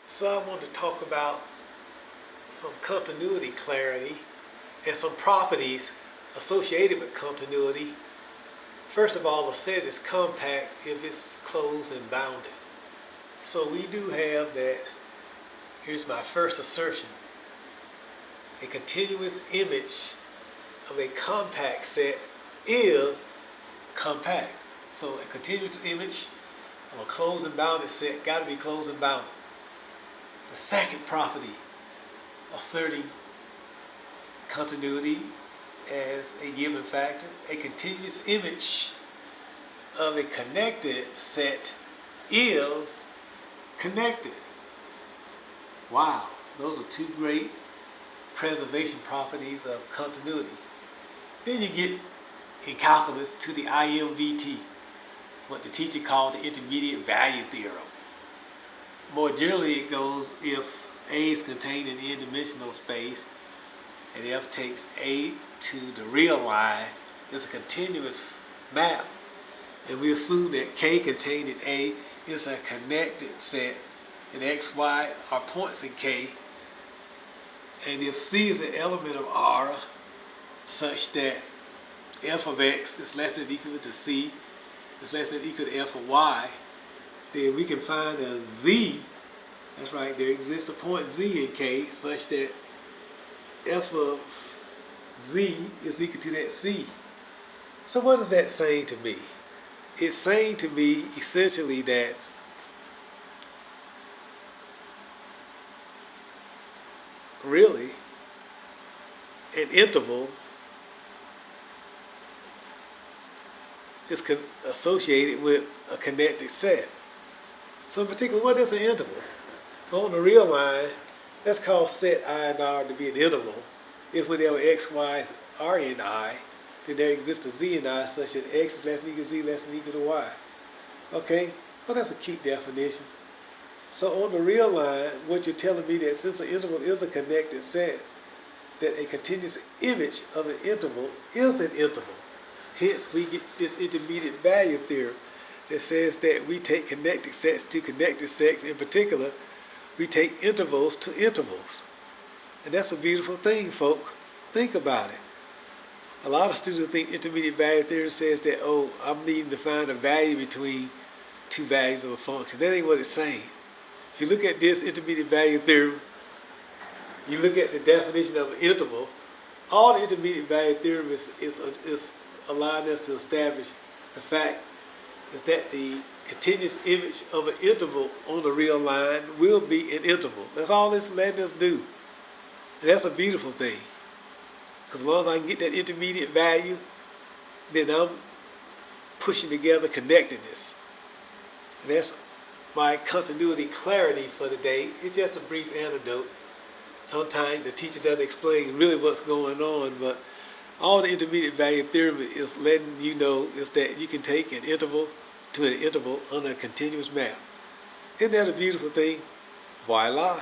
So I want to talk about some continuity clarity and some properties associated with continuity. First of all, a set is compact if it's closed and bounded. So we do have that. Here's my first assertion. A continuous image of a compact set is compact. So a continuous image of a closed and bounded set got to be closed and bounded. The second property asserting continuity as a given factor, a continuous image of a connected set is connected. Wow, those are two great preservation properties of continuity. Then you get in calculus to the IMVT, what the teacher called the intermediate value theorem. More generally, it goes if A is contained in n-dimensional space and F takes A to the real line, it's a continuous map. And we assume that K contained in A is a connected set and X, Y are points in K. And if C is an element of R such that F of X is less than or equal to C is less than or equal to F of Y, then we can find a Z, that's right, there exists a point Z in K such that F of Z is equal to that C. So what is that saying to me? It's saying to me essentially that really an interval is associated with a connected set. So in particular, what is an interval? On the real line, let's call set I and R to be an interval. If whenever X, Y are in I, then there exists a Z in I such that X is less than equal to Z less than equal to Y. Okay? Well, that's a cute definition. So on the real line, what you're telling me that since an interval is a connected set, that a continuous image of an interval is an interval. Hence, we get this intermediate value theorem that says that we take connected sets to connected sets. In particular, we take intervals to intervals. And that's a beautiful thing, folk. Think about it. A lot of students think intermediate value theorem says that, oh, I'm needing to find a value between two values of a function. That ain't what it's saying. If you look at this intermediate value theorem, you look at the definition of an interval, all the intermediate value theorem is allowing us to establish the fact is that the continuous image of an interval on the real line will be an interval. That's all it's letting us do. And that's a beautiful thing. Because as long as I can get that intermediate value, then I'm pushing together connectedness. And that's my continuity clarity for the day. It's just a brief anecdote. Sometimes the teacher doesn't explain really what's going on, but all the intermediate value theorem is letting you know is that you can take an interval to an interval on a continuous map. Isn't that a beautiful thing? Voila.